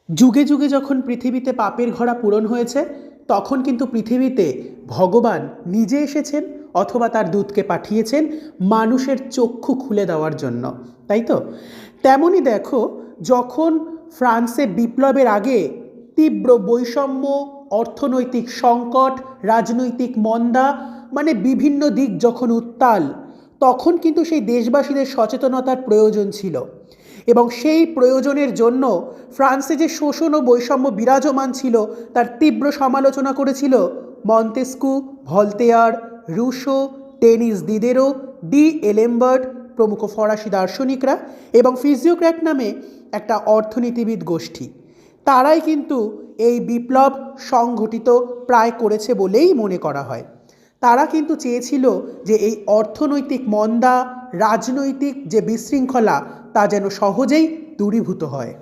যুগে যুগে যখন পৃথিবীতে পাপের ঘোড়া পূরণ হয়েছে, তখন কিন্তু পৃথিবীতে ভগবান নিজে এসেছেন অথবা তার দূতকে পাঠিয়েছেন মানুষের চক্ষু খুলে দেওয়ার জন্য, তাই তো? তেমনই দেখো, যখন ফ্রান্সে বিপ্লবের আগে তীব্র বৈষম্য, অর্থনৈতিক সংকট, রাজনৈতিক মন্দা, মানে বিভিন্ন দিক যখন উত্তাল, তখন কিন্তু সেই দেশবাসীদের সচেতনতার প্রয়োজন ছিল। এবং সেই প্রয়োজনের জন্য ফ্রান্সে যে শোষণ ও বৈষম্য বিরাজমান ছিল তার তীব্র সমালোচনা করেছিল Montesquieu, Voltaire, Rousseau, Denis Diderot, d'Alembert প্রমুখ ফরাসি দার্শনিকরা এবং ফিজিওক্র্যাট নামে একটা অর্থনীতিবিদ গোষ্ঠী। তারাই কিন্তু এই বিপ্লব সংঘটিত প্রায় করেছে বলেই মনে করা হয়। তারা কিন্তু চেয়েছিল যে এই অর্থনৈতিক মন্দা, রাজনৈতিক যে বিশৃঙ্খলা, তা যেন সহজেই দূরীভূত হয়।